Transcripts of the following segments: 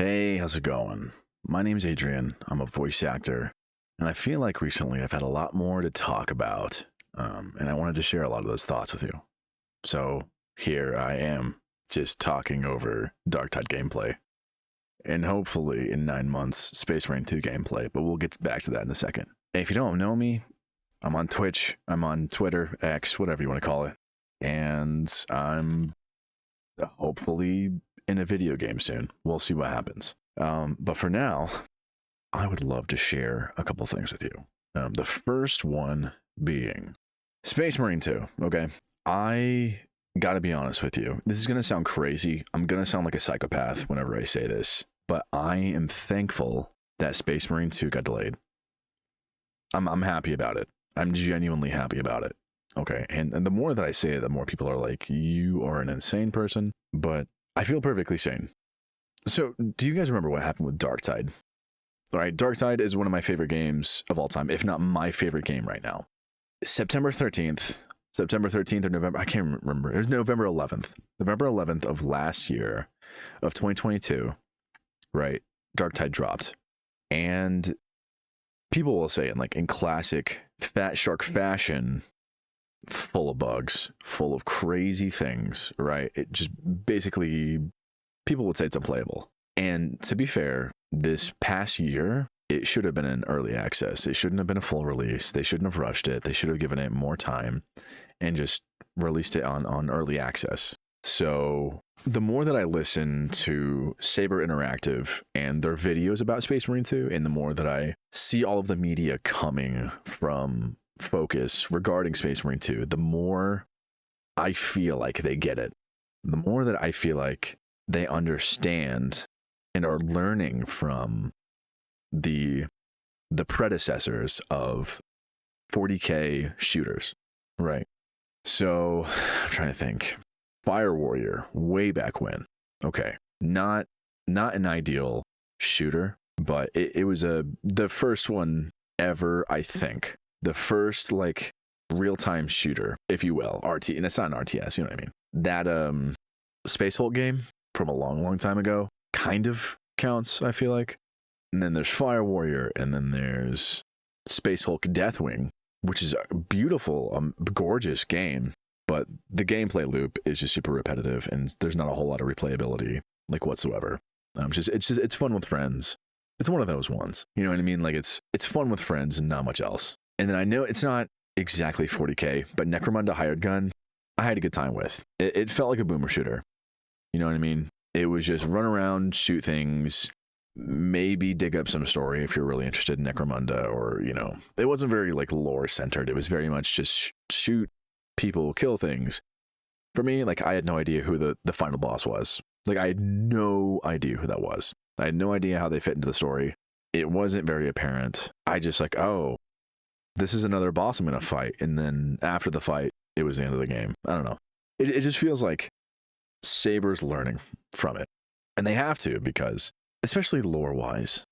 Hey, how's it going? My name's Adrian. I'm a voice actor, and I feel like recently I've had a lot more to talk about, and I wanted to share a lot of those thoughts with you. So here I am, just talking over Darktide gameplay, and hopefully in 9 months, Space Marine 2 gameplay, but we'll get back to that in a second. Hey, if you don't know me, I'm on Twitch, I'm on Twitter, X, whatever you want to call it, and I'm hopefully in a video game soon. We'll see what happens. But for now, I would love to share a couple things with you. The first one being Space Marine 2. Okay. I gotta be honest with you. This is gonna sound crazy. I'm gonna sound like a psychopath whenever I say this, but I am thankful that Space Marine 2 got delayed. I'm happy about it. I'm genuinely happy about it. Okay. And the more that I say it, the more people are like, you are an insane person, but I feel perfectly sane. So, do you guys remember what happened with Darktide? All right, Darktide is one of my favorite games of all time, if not my favorite game right now. September 13th or November, I can't remember. It was November 11th of last year, of 2022, right? Darktide dropped. And people will say in classic Fat Shark fashion, full of bugs, full of crazy things, right? It just basically, people would say it's unplayable. And to be fair, this past year, it should have been in early access. It shouldn't have been a full release. They shouldn't have rushed it. They should have given it more time and just released it on early access. So the more that I listen to Saber Interactive and their videos about Space Marine 2, and the more that I see all of the media coming from Focus regarding Space Marine 2, the more I feel like they get it. The more that I feel like they understand and are learning from the predecessors of 40K shooters, right? So I'm trying to think. Fire Warrior, way back when. Okay, not an ideal shooter, but it was the first one ever, I think. The first real-time shooter, if you will, RT, and it's not an RTS, you know what I mean? That Space Hulk game from a long time ago kind of counts, I feel like. And then there's Fire Warrior, and then there's Space Hulk Deathwing, which is a beautiful, gorgeous game, but the gameplay loop is just super repetitive, and there's not a whole lot of replayability whatsoever. It's fun with friends. It's one of those ones, you know what I mean? It's fun with friends and not much else. And then I know it's not exactly 40K, but Necromunda Hired Gun, I had a good time with. It felt like a boomer shooter. You know what I mean? It was just run around, shoot things, maybe dig up some story if you're really interested in Necromunda, or, it wasn't very lore centered. It was very much just shoot people, kill things. For me, I had no idea who the final boss was. I had no idea who that was. I had no idea how they fit into the story. It wasn't very apparent. I just oh, this is another boss I'm going to fight. And then after the fight, it was the end of the game. I don't know. It just feels like Saber's learning from it. And they have to, because, especially lore-wise,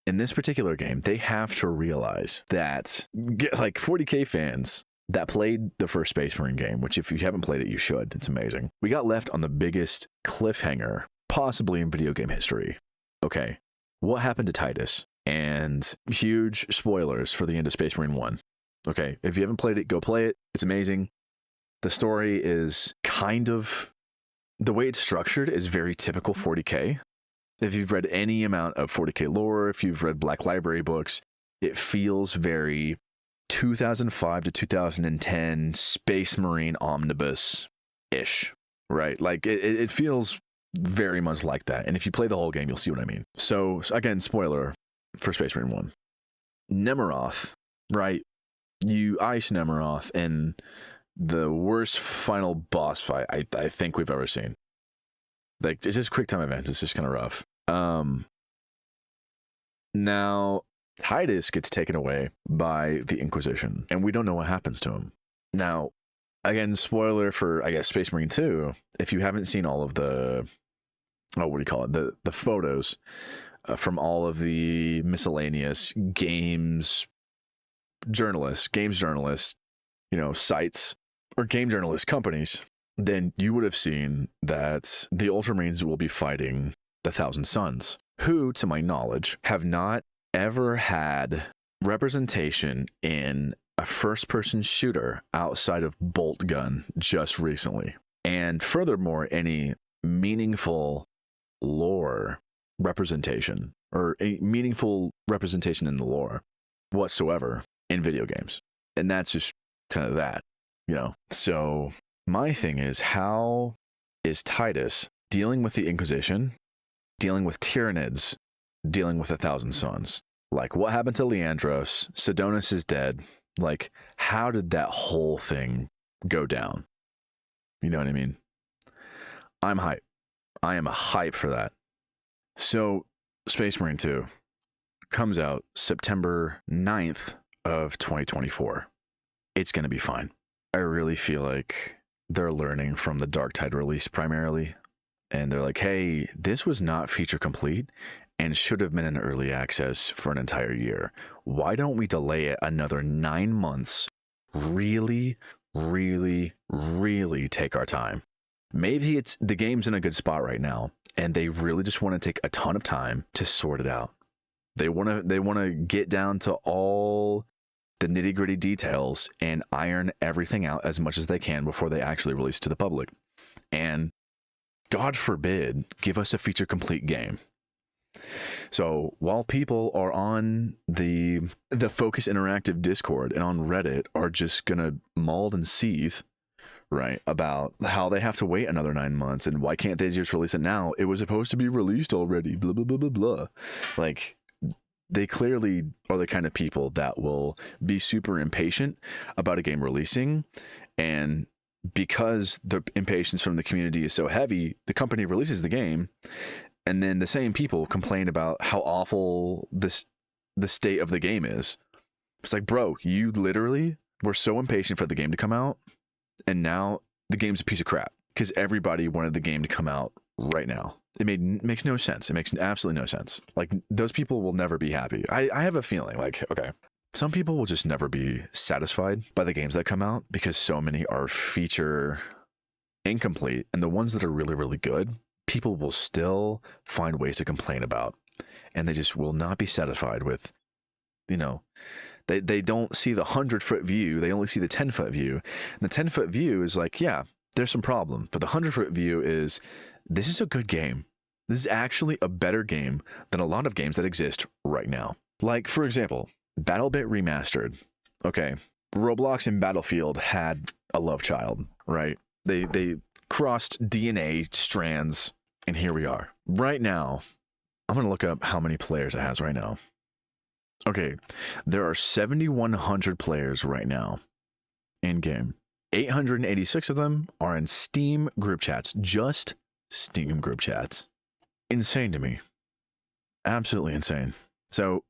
in this particular game, they have to realize that 40K fans that played the first Space Marine game, which if you haven't played it, you should. It's amazing. We got left on the biggest cliffhanger possibly in video game history. Okay, what happened to Titus? And huge spoilers for the end of Space Marine 1. Okay, if you haven't played it, go play it. It's amazing. The story is the way it's structured is very typical 40K. If you've read any amount of 40K lore, if you've read Black Library books, it feels very 2005 to 2010 Space Marine omnibus-ish, right? It feels very much like that. And if you play the whole game, you'll see what I mean. So, again, spoiler for Space Marine 1. Nemeroth, right? You ice Nemeroth in the worst final boss fight I think we've ever seen. It's just quick time events. It's just kind of rough. Now, Titus gets taken away by the Inquisition, and we don't know what happens to him. Now, again, spoiler for, I guess, Space Marine 2, if you haven't seen all of the, the photos from all of the miscellaneous games journalists, sites, or game journalist companies, then you would have seen that the Ultramarines will be fighting the Thousand Suns, who, to my knowledge, have not ever had representation in a first-person shooter outside of Bolt Gun just recently. And furthermore, any meaningful lore representation or a meaningful representation in the lore whatsoever in video games. And that's just kind of that, you know. So my thing is, how is Titus dealing with the Inquisition, dealing with Tyranids, dealing with 1,000 Suns? Like, what happened to Leandros? Sidonis is dead. Like, how did that whole thing go down? You know what I mean? I'm hype. I am a hype for that. So, Space Marine 2 comes out September 9th of 2024. It's going to be fine. I really feel like they're learning from the Darktide release primarily. And they're like, hey, this was not feature complete and should have been in early access for an entire year. Why don't we delay it another 9 months? Really, really, really take our time. Maybe it's the game's in a good spot right now, and they really just want to take a ton of time to sort it out. They want to get down to all the nitty-gritty details and iron everything out as much as they can before they actually release to the public. And God forbid, give us a feature complete game. So while people are on the Focus Interactive Discord and on Reddit are just gonna maul and seethe, right, about how they have to wait another 9 months and why can't they just release it now? It was supposed to be released already, blah, blah, blah, blah, blah. Like, they clearly are the kind of people that will be super impatient about a game releasing, and because the impatience from the community is so heavy, the company releases the game, and then the same people complain about how awful the state of the game is. It's like, bro, you literally were so impatient for the game to come out, and now the game's a piece of crap because everybody wanted the game to come out right now. It makes no sense. It makes absolutely no sense. Like, those people will never be happy. I have a feeling like, okay, some people will just never be satisfied by the games that come out because so many are feature incomplete, and the ones that are really, really good, people will still find ways to complain about, and they just will not be satisfied with, you know, they don't see the 100-foot view. They only see the 10-foot view. And the 10-foot view is like, yeah, there's some problem, but the 100-foot view is, this is a good game. This is actually a better game than a lot of games that exist right now. Like, for example, BattleBit Remastered. Okay, Roblox and Battlefield had a love child, right? They crossed DNA strands, and here we are. Right now, I'm going to look up how many players it has right now. Okay, there are 7,100 players right now in-game. 886 of them are in Steam group chats. Just Steam group chats. Insane to me. Absolutely insane. So,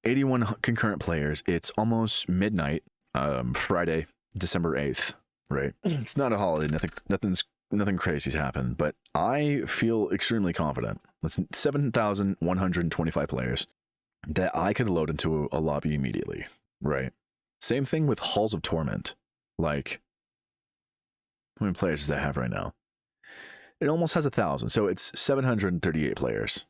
81 concurrent players. It's almost midnight, Friday, December 8th, right? It's not a holiday. Nothing crazy's happened, but I feel extremely confident. That's 7,125 players that I could load into a lobby immediately, right? Same thing with Halls of Torment. Like, how many players does that have right now? It almost has 1,000, so it's 738 players.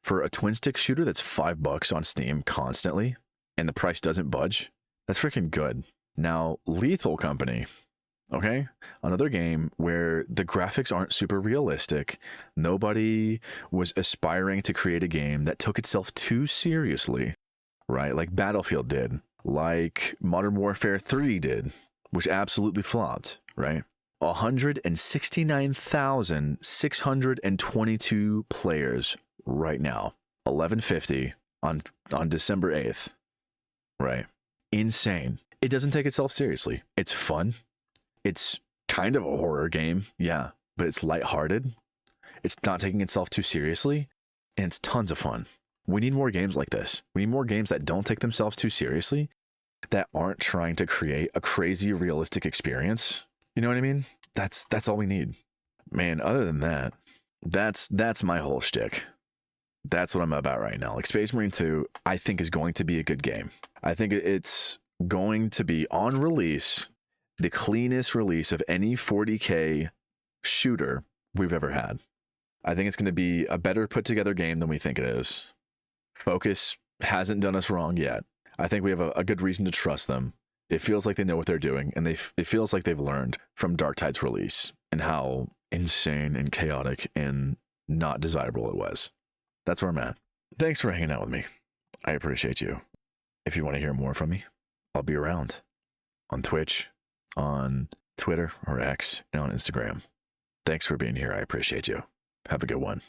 For a twin stick shooter that's $5 on Steam constantly, and the price doesn't budge, that's freaking good. Now, Lethal Company, okay? Another game where the graphics aren't super realistic. Nobody was aspiring to create a game that took itself too seriously, right? Like Battlefield did, like Modern Warfare 3 did, which absolutely flopped, right? 169,622 players right now. 1150 on December 8th, right? Insane. It doesn't take itself seriously. It's fun. It's kind of a horror game, yeah, but it's lighthearted. It's not taking itself too seriously, and it's tons of fun. We need more games like this. We need more games that don't take themselves too seriously, that aren't trying to create a crazy realistic experience. You know what I mean? That's all we need. Man, other than that, that's my whole shtick. That's what I'm about right now. Like, Space Marine 2, I think is going to be a good game. I think it's going to be, on release, the cleanest release of any 40K shooter we've ever had. I think it's going to be a better put together game than we think it is. Focus hasn't done us wrong yet. I think we have a good reason to trust them. It feels like they know what they're doing, and it feels like they've learned from Darktide's release and how insane and chaotic and not desirable it was. That's where I'm at. Thanks for hanging out with me. I appreciate you. If you want to hear more from me, I'll be around on Twitch, on Twitter or X, and on Instagram. Thanks for being here. I appreciate you. Have a good one.